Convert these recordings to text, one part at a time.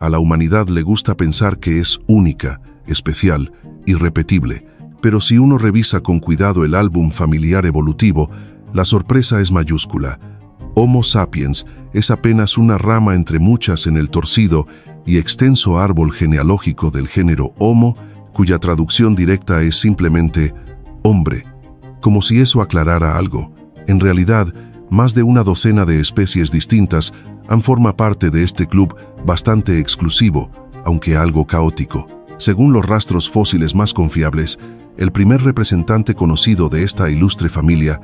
A la humanidad le gusta pensar que es única, especial, irrepetible, pero si uno revisa con cuidado el álbum familiar evolutivo, la sorpresa es mayúscula. Homo sapiens es apenas una rama entre muchas en el torcido y extenso árbol genealógico del género Homo, cuya traducción directa es simplemente hombre. Como si eso aclarara algo. En realidad, más de una docena de especies distintas forman parte de este club bastante exclusivo, aunque algo caótico. Según los rastros fósiles más confiables, el primer representante conocido de esta ilustre familia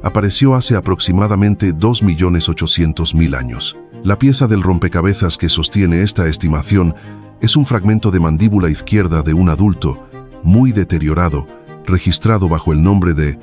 apareció hace aproximadamente 2.800.000 años. La pieza del rompecabezas que sostiene esta estimación es un fragmento de mandíbula izquierda de un adulto, muy deteriorado, registrado bajo el nombre de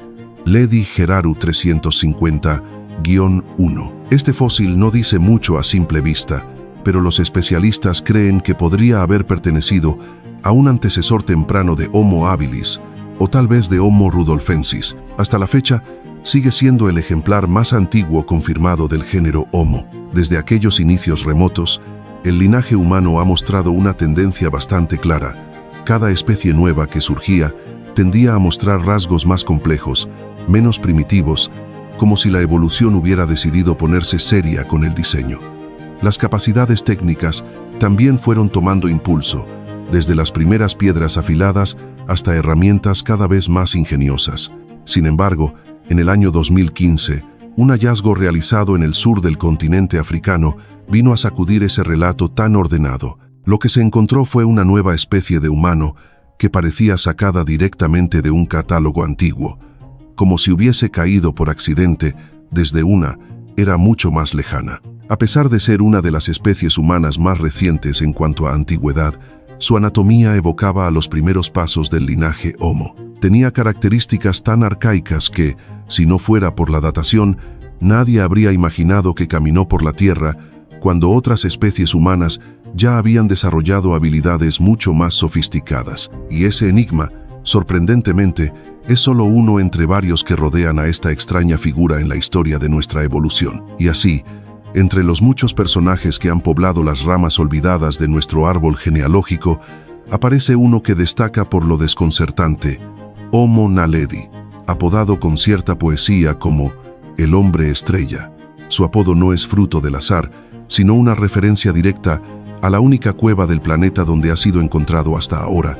Ledi Geraru 350-1. Este fósil no dice mucho a simple vista, pero los especialistas creen que podría haber pertenecido a un antecesor temprano de Homo habilis, o tal vez de Homo rudolfensis. Hasta la fecha, sigue siendo el ejemplar más antiguo confirmado del género Homo. Desde aquellos inicios remotos, el linaje humano ha mostrado una tendencia bastante clara. Cada especie nueva que surgía tendía a mostrar rasgos más complejos, menos primitivos, como si la evolución hubiera decidido ponerse seria con el diseño. Las capacidades técnicas también fueron tomando impulso, desde las primeras piedras afiladas hasta herramientas cada vez más ingeniosas. Sin embargo, en el año 2015, un hallazgo realizado en el sur del continente africano vino a sacudir ese relato tan ordenado. Lo que se encontró fue una nueva especie de humano que parecía sacada directamente de un catálogo antiguo, como si hubiese caído por accidente desde una era mucho más lejana. A pesar de ser una de las especies humanas más recientes en cuanto a antigüedad, su anatomía evocaba a los primeros pasos del linaje Homo. Tenía características tan arcaicas que, si no fuera por la datación, nadie habría imaginado que caminó por la Tierra cuando otras especies humanas ya habían desarrollado habilidades mucho más sofisticadas. Y ese enigma, sorprendentemente, es solo uno entre varios que rodean a esta extraña figura en la historia de nuestra evolución. Y así, entre los muchos personajes que han poblado las ramas olvidadas de nuestro árbol genealógico, aparece uno que destaca por lo desconcertante: Homo naledi, apodado con cierta poesía como el hombre estrella. Su apodo no es fruto del azar, sino una referencia directa a la única cueva del planeta donde ha sido encontrado hasta ahora,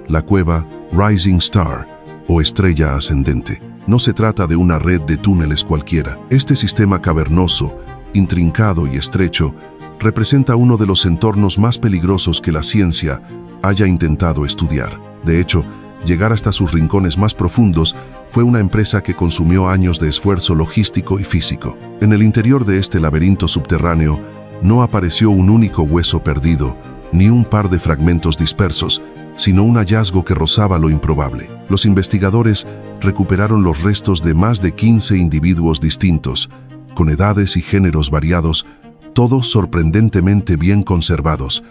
la cueva Rising Star, o estrella ascendente. No se trata de una red de túneles cualquiera. Este sistema cavernoso, intrincado y estrecho, representa uno de los entornos más peligrosos que la ciencia haya intentado estudiar. De hecho, llegar hasta sus rincones más profundos fue una empresa que consumió años de esfuerzo logístico y físico. En el interior de este laberinto subterráneo no apareció un único hueso perdido, ni un par de fragmentos dispersos, sino un hallazgo que rozaba lo improbable. Los investigadores recuperaron los restos de más de 15 individuos distintos, con edades y géneros variados, todos sorprendentemente bien conservados,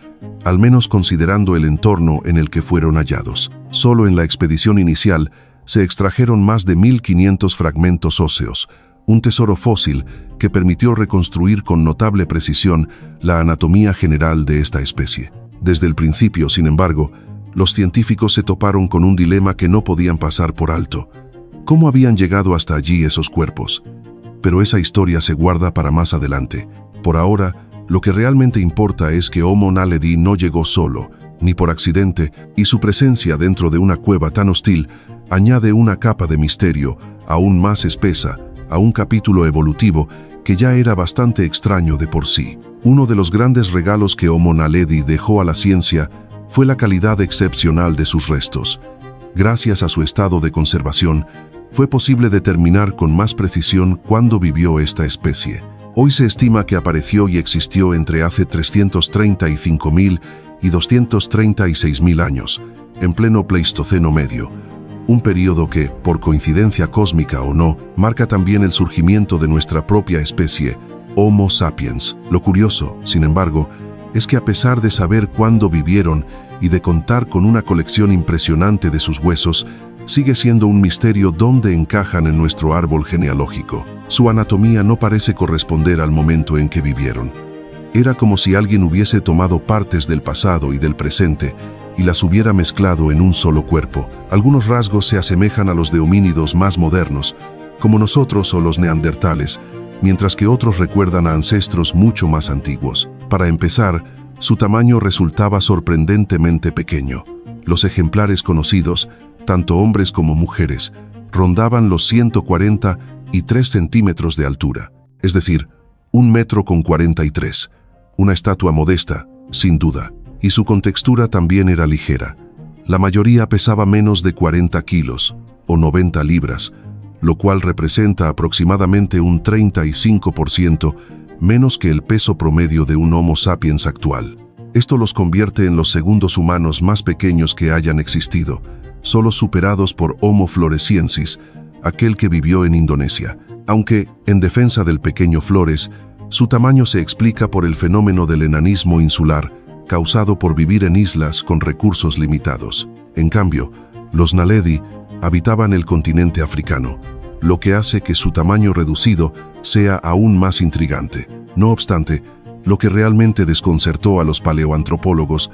al menos considerando el entorno en el que fueron hallados. Solo en la expedición inicial se extrajeron más de 1.500 fragmentos óseos, un tesoro fósil que permitió reconstruir con notable precisión la anatomía general de esta especie. Desde el principio, sin embargo, los científicos se toparon con un dilema que no podían pasar por alto. ¿Cómo habían llegado hasta allí esos cuerpos? Pero esa historia se guarda para más adelante. Por ahora, lo que realmente importa es que Homo naledi no llegó solo, ni por accidente, y su presencia dentro de una cueva tan hostil añade una capa de misterio aún más espesa a un capítulo evolutivo que ya era bastante extraño de por sí. Uno de los grandes regalos que Homo naledi dejó a la ciencia fue la calidad excepcional de sus restos. Gracias a su estado de conservación, fue posible determinar con más precisión cuándo vivió esta especie. Hoy se estima que apareció y existió entre hace 335.000 y 236.000 años, en pleno Pleistoceno medio, un período que, por coincidencia cósmica o no, marca también el surgimiento de nuestra propia especie, Homo sapiens. Lo curioso, sin embargo, es que a pesar de saber cuándo vivieron y de contar con una colección impresionante de sus huesos, sigue siendo un misterio dónde encajan en nuestro árbol genealógico. Su anatomía no parece corresponder al momento en que vivieron. Era como si alguien hubiese tomado partes del pasado y del presente y las hubiera mezclado en un solo cuerpo. Algunos rasgos se asemejan a los de homínidos más modernos, como nosotros o los neandertales, mientras que otros recuerdan a ancestros mucho más antiguos. Para empezar, su tamaño resultaba sorprendentemente pequeño. Los ejemplares conocidos, tanto hombres como mujeres, rondaban los 143 centímetros de altura, es decir, 1,43 m, una estatua modesta, sin duda, y su contextura también era ligera. La mayoría pesaba menos de 40 kilos, o 90 libras, lo cual representa aproximadamente un 35% menos que el peso promedio de un Homo sapiens actual. Esto los convierte en los segundos humanos más pequeños que hayan existido, solo superados por Homo floresiensis, aquel que vivió en Indonesia. Aunque, en defensa del pequeño Flores, su tamaño se explica por el fenómeno del enanismo insular, causado por vivir en islas con recursos limitados. En cambio, los Naledi habitaban el continente africano, lo que hace que su tamaño reducido sea aún más intrigante. No obstante, lo que realmente desconcertó a los paleoantropólogos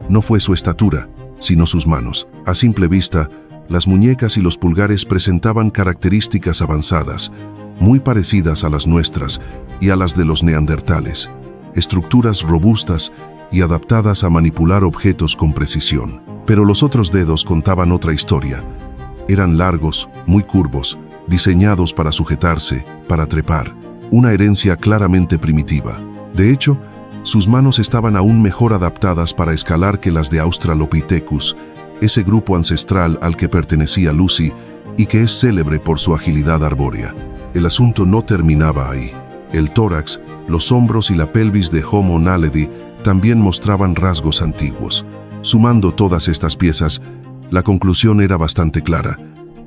no fue su estatura, sino sus manos. A simple vista, las muñecas y los pulgares presentaban características avanzadas, muy parecidas a las nuestras y a las de los neandertales, estructuras robustas y adaptadas a manipular objetos con precisión. Pero los otros dedos contaban otra historia. Eran largos, muy curvos, diseñados para sujetarse, para trepar, una herencia claramente primitiva. De hecho, sus manos estaban aún mejor adaptadas para escalar que las de Australopithecus, ese grupo ancestral al que pertenecía Lucy y que es célebre por su agilidad arbórea. El asunto no terminaba ahí. El tórax, los hombros y la pelvis de Homo naledi también mostraban rasgos antiguos. Sumando todas estas piezas, la conclusión era bastante clara.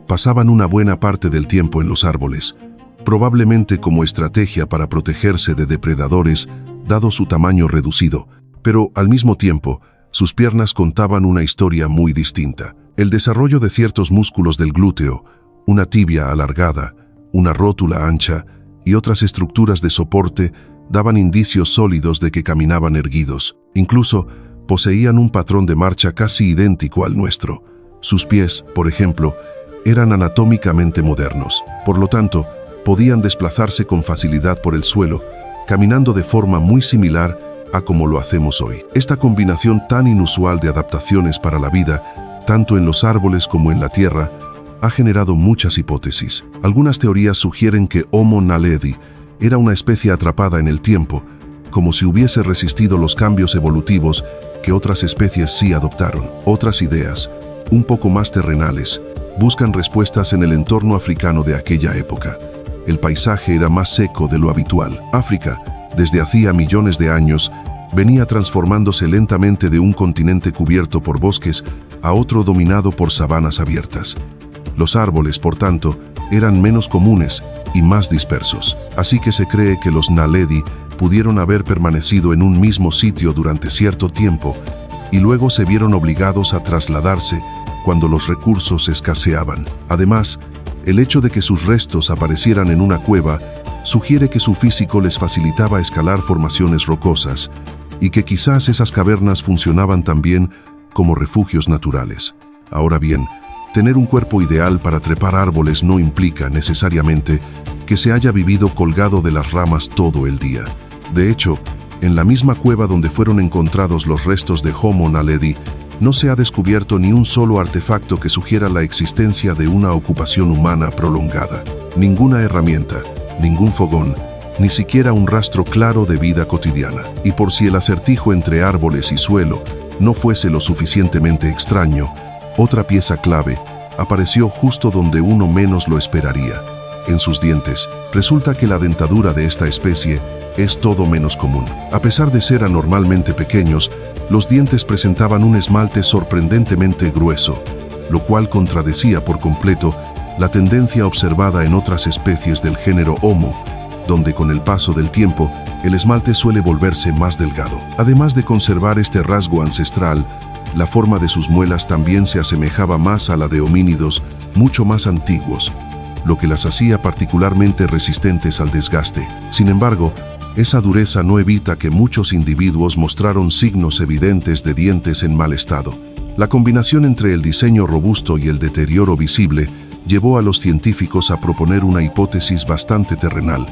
Pasaban una buena parte del tiempo en los árboles, probablemente como estrategia para protegerse de depredadores, dado su tamaño reducido, pero al mismo tiempo, sus piernas contaban una historia muy distinta. El desarrollo de ciertos músculos del glúteo, una tibia alargada, una rótula ancha y otras estructuras de soporte daban indicios sólidos de que caminaban erguidos. Incluso, poseían un patrón de marcha casi idéntico al nuestro. Sus pies, por ejemplo, eran anatómicamente modernos. Por lo tanto, podían desplazarse con facilidad por el suelo, caminando de forma muy similar a como lo hacemos hoy. Esta combinación tan inusual de adaptaciones para la vida, tanto en los árboles como en la tierra, ha generado muchas hipótesis. Algunas teorías sugieren que Homo naledi era una especie atrapada en el tiempo, como si hubiese resistido los cambios evolutivos que otras especies sí adoptaron. Otras ideas, un poco más terrenales, buscan respuestas en el entorno africano de aquella época. El paisaje era más seco de lo habitual. África, desde hacía millones de años, venía transformándose lentamente de un continente cubierto por bosques a otro dominado por sabanas abiertas. Los árboles, por tanto, eran menos comunes y más dispersos. Así que se cree que los Naledi pudieron haber permanecido en un mismo sitio durante cierto tiempo y luego se vieron obligados a trasladarse cuando los recursos escaseaban. Además, el hecho de que sus restos aparecieran en una cueva sugiere que su físico les facilitaba escalar formaciones rocosas y que quizás esas cavernas funcionaban también como refugios naturales. Ahora bien, tener un cuerpo ideal para trepar árboles no implica necesariamente que se haya vivido colgado de las ramas todo el día. De hecho, en la misma cueva donde fueron encontrados los restos de Homo naledi, no se ha descubierto ni un solo artefacto que sugiera la existencia de una ocupación humana prolongada. Ninguna herramienta, ningún fogón, ni siquiera un rastro claro de vida cotidiana. Y por si el acertijo entre árboles y suelo no fuese lo suficientemente extraño, otra pieza clave apareció justo donde uno menos lo esperaría. En sus dientes. Resulta que la dentadura de esta especie es todo menos común. A pesar de ser anormalmente pequeños, los dientes presentaban un esmalte sorprendentemente grueso, lo cual contradecía por completo la tendencia observada en otras especies del género Homo, donde con el paso del tiempo el esmalte suele volverse más delgado. Además de conservar este rasgo ancestral, la forma de sus muelas también se asemejaba más a la de homínidos mucho más antiguos, lo que las hacía particularmente resistentes al desgaste. Sin embargo, esa dureza no evita que muchos individuos mostraron signos evidentes de dientes en mal estado. La combinación entre el diseño robusto y el deterioro visible llevó a los científicos a proponer una hipótesis bastante terrenal.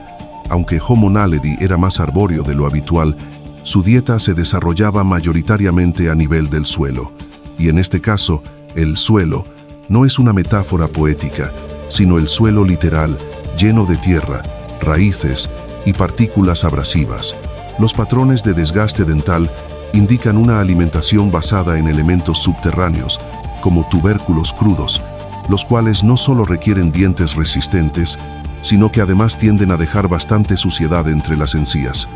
Aunque Homo naledi era más arbóreo de lo habitual, su dieta se desarrollaba mayoritariamente a nivel del suelo. Y en este caso, el suelo no es una metáfora poética, sino el suelo literal, lleno de tierra, raíces y partículas abrasivas. Los patrones de desgaste dental indican una alimentación basada en elementos subterráneos, como tubérculos crudos, los cuales no solo requieren dientes resistentes, sino que además tienden a dejar bastante suciedad entre las encías,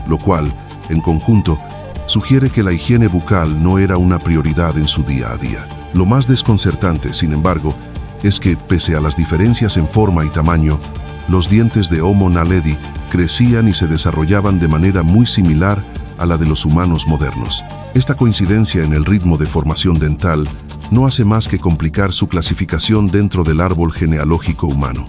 lo cual, en conjunto, sugiere que la higiene bucal no era una prioridad en su día a día. Lo más desconcertante, sin embargo, es que, pese a las diferencias en forma y tamaño, los dientes de Homo naledi crecían y se desarrollaban de manera muy similar a la de los humanos modernos. Esta coincidencia en el ritmo de formación dental no hace más que complicar su clasificación dentro del árbol genealógico humano.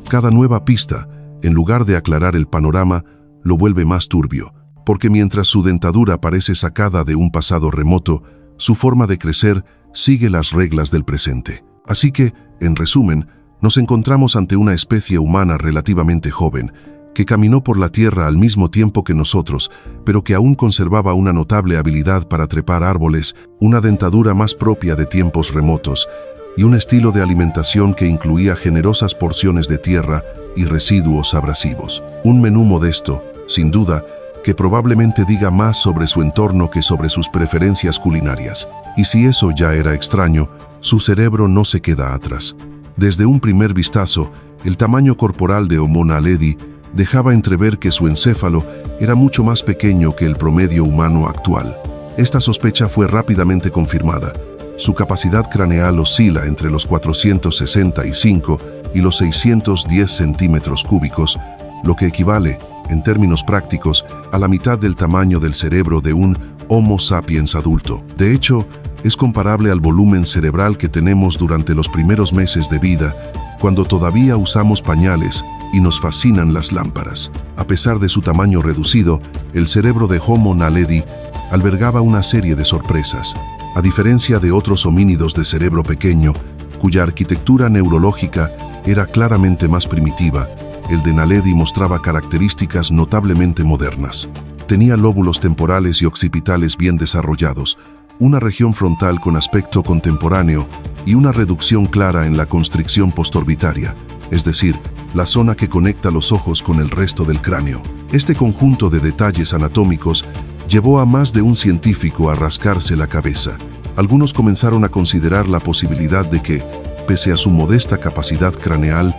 Cada nueva pista, en lugar de aclarar el panorama, lo vuelve más turbio, porque mientras su dentadura parece sacada de un pasado remoto, su forma de crecer sigue las reglas del presente. Así que, en resumen, nos encontramos ante una especie humana relativamente joven, que caminó por la tierra al mismo tiempo que nosotros, pero que aún conservaba una notable habilidad para trepar árboles, una dentadura más propia de tiempos remotos, y un estilo de alimentación que incluía generosas porciones de tierra y residuos abrasivos. Un menú modesto, sin duda, que probablemente diga más sobre su entorno que sobre sus preferencias culinarias. Y si eso ya era extraño, su cerebro no se queda atrás. Desde un primer vistazo, el tamaño corporal de Homo naledi dejaba entrever que su encéfalo era mucho más pequeño que el promedio humano actual. Esta sospecha fue rápidamente confirmada. Su capacidad craneal oscila entre los 465 y los 610 centímetros cúbicos, lo que equivale, en términos prácticos, a la mitad del tamaño del cerebro de un Homo sapiens adulto. De hecho, es comparable al volumen cerebral que tenemos durante los primeros meses de vida, cuando todavía usamos pañales y nos fascinan las lámparas. A pesar de su tamaño reducido, el cerebro de Homo naledi albergaba una serie de sorpresas. A diferencia de otros homínidos de cerebro pequeño, cuya arquitectura neurológica era claramente más primitiva, el de Naledi mostraba características notablemente modernas. Tenía lóbulos temporales y occipitales bien desarrollados, una región frontal con aspecto contemporáneo y una reducción clara en la constricción postorbitaria, es decir, la zona que conecta los ojos con el resto del cráneo. Este conjunto de detalles anatómicos llevó a más de un científico a rascarse la cabeza. Algunos comenzaron a considerar la posibilidad de que, pese a su modesta capacidad craneal,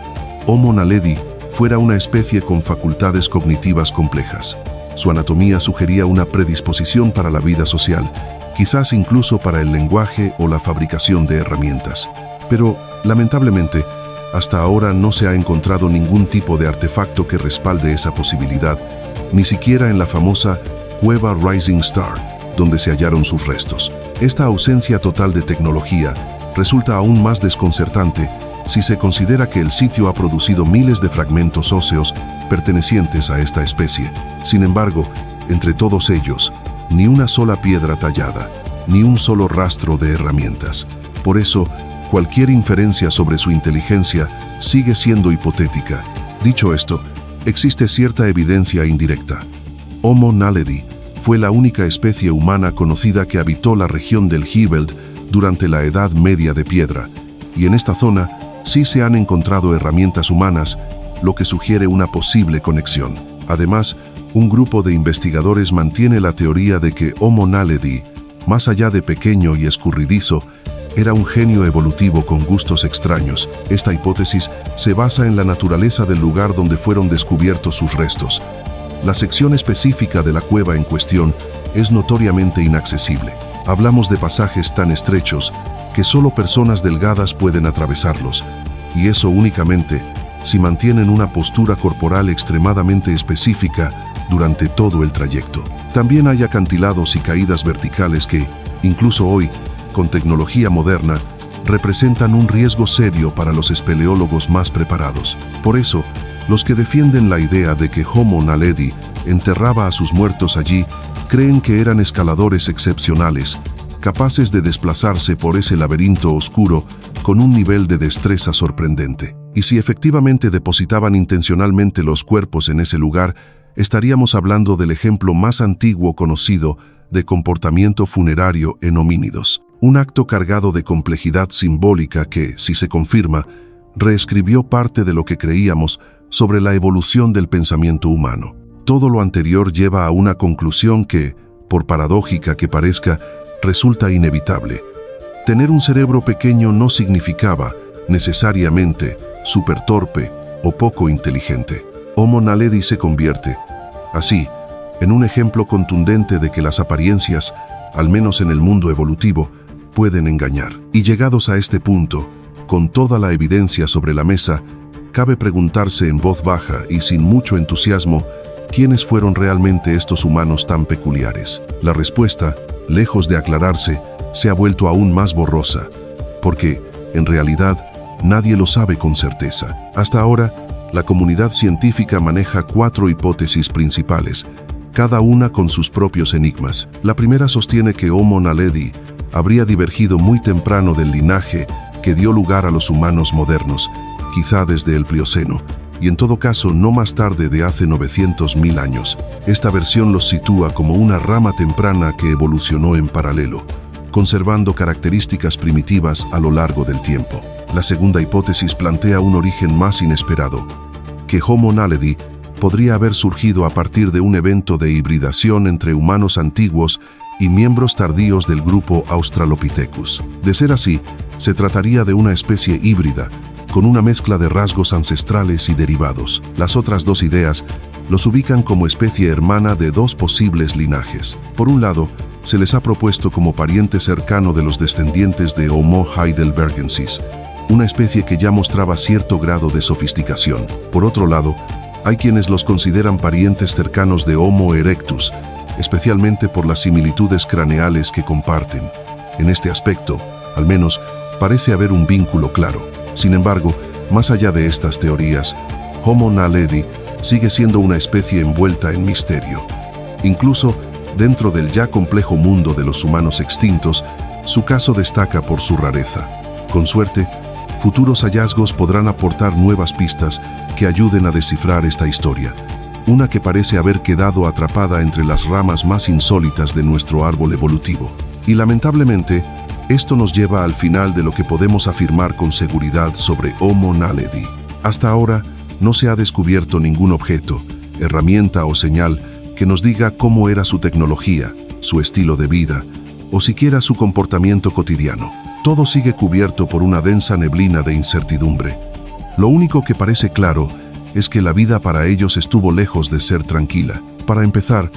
Homo naledi fuera una especie con facultades cognitivas complejas. Su anatomía sugería una predisposición para la vida social, quizás incluso para el lenguaje o la fabricación de herramientas. Pero, lamentablemente, hasta ahora no se ha encontrado ningún tipo de artefacto que respalde esa posibilidad, ni siquiera en la famosa Cueva Rising Star, donde se hallaron sus restos. Esta ausencia total de tecnología resulta aún más desconcertante si se considera que el sitio ha producido miles de fragmentos óseos pertenecientes a esta especie. Sin embargo, entre todos ellos, ni una sola piedra tallada, ni un solo rastro de herramientas. Por eso, cualquier inferencia sobre su inteligencia sigue siendo hipotética. Dicho esto, existe cierta evidencia indirecta. Homo naledi fue la única especie humana conocida que habitó la región del Hieveld durante la Edad Media de Piedra, y en esta zona sí se han encontrado herramientas humanas, lo que sugiere una posible conexión. Además, un grupo de investigadores mantiene la teoría de que Homo naledi, más allá de pequeño y escurridizo, era un genio evolutivo con gustos extraños. Esta hipótesis se basa en la naturaleza del lugar donde fueron descubiertos sus restos. La sección específica de la cueva en cuestión es notoriamente inaccesible. Hablamos de pasajes tan estrechos que solo personas delgadas pueden atravesarlos, y eso únicamente si mantienen una postura corporal extremadamente específica durante todo el trayecto. También hay acantilados y caídas verticales que, incluso hoy, con tecnología moderna, representan un riesgo serio para los espeleólogos más preparados. Por eso, los que defienden la idea de que Homo naledi enterraba a sus muertos allí, creen que eran escaladores excepcionales, capaces de desplazarse por ese laberinto oscuro con un nivel de destreza sorprendente. Y si efectivamente depositaban intencionalmente los cuerpos en ese lugar, estaríamos hablando del ejemplo más antiguo conocido de comportamiento funerario en homínidos. Un acto cargado de complejidad simbólica que, si se confirma, reescribió parte de lo que creíamos sobre la evolución del pensamiento humano. Todo lo anterior lleva a una conclusión que, por paradójica que parezca, resulta inevitable. Tener un cerebro pequeño no significaba, necesariamente, supertorpe o poco inteligente. Homo naledi se convierte, así, en un ejemplo contundente de que las apariencias, al menos en el mundo evolutivo, pueden engañar. Y llegados a este punto, con toda la evidencia sobre la mesa, cabe preguntarse en voz baja y sin mucho entusiasmo, ¿quiénes fueron realmente estos humanos tan peculiares? La respuesta, lejos de aclararse, se ha vuelto aún más borrosa, porque, en realidad, nadie lo sabe con certeza. Hasta ahora, la comunidad científica maneja 4 hipótesis principales, cada una con sus propios enigmas. La primera sostiene que Homo naledi habría divergido muy temprano del linaje que dio lugar a los humanos modernos, quizá desde el Plioceno, y en todo caso no más tarde de hace 900.000 años. Esta versión los sitúa como una rama temprana que evolucionó en paralelo, conservando características primitivas a lo largo del tiempo. La segunda hipótesis plantea un origen más inesperado, que Homo naledi podría haber surgido a partir de un evento de hibridación entre humanos antiguos y miembros tardíos del grupo Australopithecus. De ser así, se trataría de una especie híbrida, con una mezcla de rasgos ancestrales y derivados. Las otras dos ideas los ubican como especie hermana de 2 posibles linajes. Por un lado, se les ha propuesto como pariente cercano de los descendientes de Homo heidelbergensis, una especie que ya mostraba cierto grado de sofisticación. Por otro lado, hay quienes los consideran parientes cercanos de Homo erectus, especialmente por las similitudes craneales que comparten. En este aspecto, al menos, parece haber un vínculo claro. Sin embargo, más allá de estas teorías, Homo naledi sigue siendo una especie envuelta en misterio. Incluso, dentro del ya complejo mundo de los humanos extintos, su caso destaca por su rareza. Con suerte, futuros hallazgos podrán aportar nuevas pistas que ayuden a descifrar esta historia, una que parece haber quedado atrapada entre las ramas más insólitas de nuestro árbol evolutivo. Y lamentablemente, esto nos lleva al final de lo que podemos afirmar con seguridad sobre Homo naledi. Hasta ahora, no se ha descubierto ningún objeto, herramienta o señal que nos diga cómo era su tecnología, su estilo de vida, o siquiera su comportamiento cotidiano. Todo sigue cubierto por una densa neblina de incertidumbre. Lo único que parece claro es que la vida para ellos estuvo lejos de ser tranquila. Para empezar,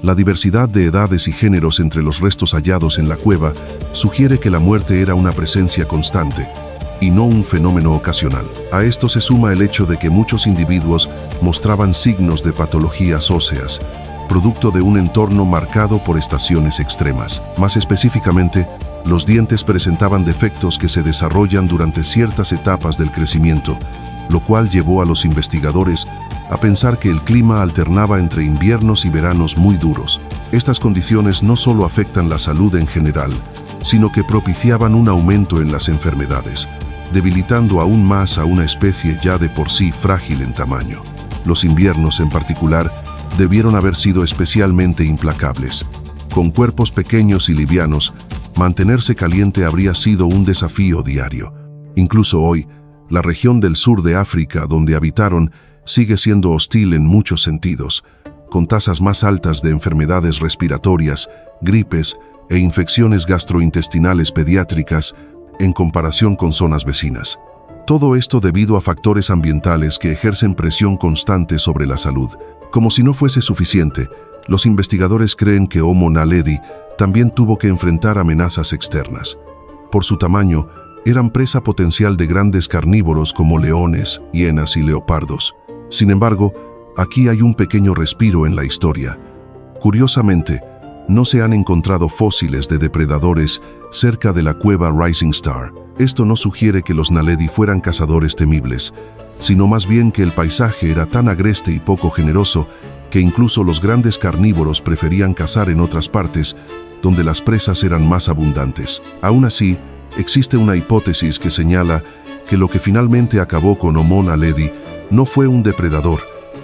la diversidad de edades y géneros entre los restos hallados en la cueva sugiere que la muerte era una presencia constante y no un fenómeno ocasional. A esto se suma el hecho de que muchos individuos mostraban signos de patologías óseas, producto de un entorno marcado por estaciones extremas. Más específicamente, los dientes presentaban defectos que se desarrollan durante ciertas etapas del crecimiento, lo cual llevó a los investigadores a pensar que el clima alternaba entre inviernos y veranos muy duros. Estas condiciones no solo afectan la salud en general, sino que propiciaban un aumento en las enfermedades, debilitando aún más a una especie ya de por sí frágil en tamaño. Los inviernos, en particular, debieron haber sido especialmente implacables. Con cuerpos pequeños y livianos, mantenerse caliente habría sido un desafío diario. Incluso hoy, la región del sur de África donde habitaron sigue siendo hostil en muchos sentidos, con tasas más altas de enfermedades respiratorias, gripes e infecciones gastrointestinales pediátricas en comparación con zonas vecinas. Todo esto debido a factores ambientales que ejercen presión constante sobre la salud. Como si no fuese suficiente, los investigadores creen que Homo naledi también tuvo que enfrentar amenazas externas. Por su tamaño, eran presa potencial de grandes carnívoros como leones, hienas y leopardos. Sin embargo, aquí hay un pequeño respiro en la historia. Curiosamente, no se han encontrado fósiles de depredadores cerca de la cueva Rising Star. Esto no sugiere que los naledi fueran cazadores temibles, sino más bien que el paisaje era tan agreste y poco generoso que incluso los grandes carnívoros preferían cazar en otras partes donde las presas eran más abundantes. Aún así, existe una hipótesis que señala que lo que finalmente acabó con Homo naledi no fue un depredador,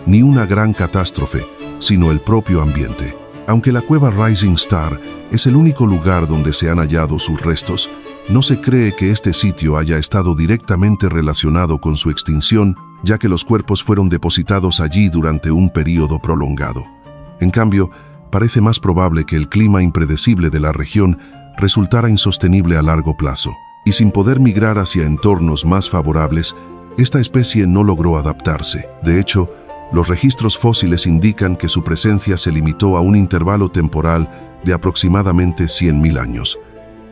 ni una gran catástrofe, sino el propio ambiente. Aunque la cueva Rising Star es el único lugar donde se han hallado sus restos, no se cree que este sitio haya estado directamente relacionado con su extinción, ya que los cuerpos fueron depositados allí durante un período prolongado. En cambio, parece más probable que el clima impredecible de la región resultara insostenible a largo plazo, y sin poder migrar hacia entornos más favorables, esta especie no logró adaptarse. De hecho, los registros fósiles indican que su presencia se limitó a un intervalo temporal de aproximadamente 100.000 años.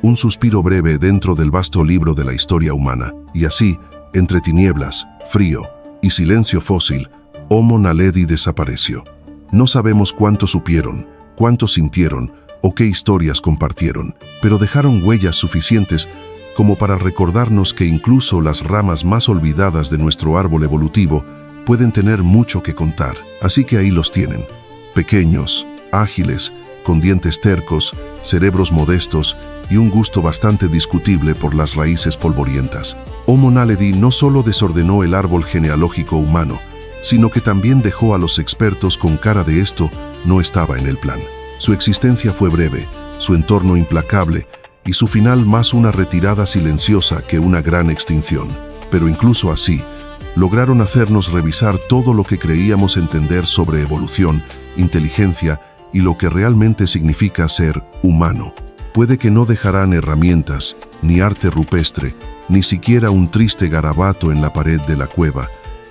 Un suspiro breve dentro del vasto libro de la historia humana. Y así, entre tinieblas, frío y silencio fósil, Homo naledi desapareció. No sabemos cuánto supieron, cuánto sintieron o qué historias compartieron, pero dejaron huellas suficientes como para recordarnos que incluso las ramas más olvidadas de nuestro árbol evolutivo pueden tener mucho que contar. Así que ahí los tienen, pequeños, ágiles, con dientes tercos, cerebros modestos y un gusto bastante discutible por las raíces polvorientas. Homo naledi no solo desordenó el árbol genealógico humano, sino que también dejó a los expertos con cara de esto no estaba en el plan. Su existencia fue breve, su entorno implacable y su final más una retirada silenciosa que una gran extinción. Pero incluso así, lograron hacernos revisar todo lo que creíamos entender sobre evolución, inteligencia y lo que realmente significa ser humano. Puede que no dejarán herramientas, ni arte rupestre, ni siquiera un triste garabato en la pared de la cueva,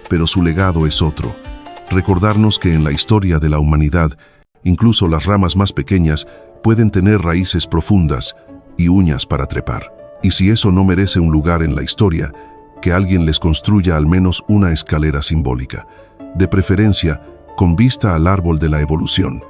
pero su legado es otro. Recordarnos que en la historia de la humanidad, incluso las ramas más pequeñas pueden tener raíces profundas y uñas para trepar. Y si eso no merece un lugar en la historia, que alguien les construya al menos una escalera simbólica, de preferencia con vista al árbol de la evolución.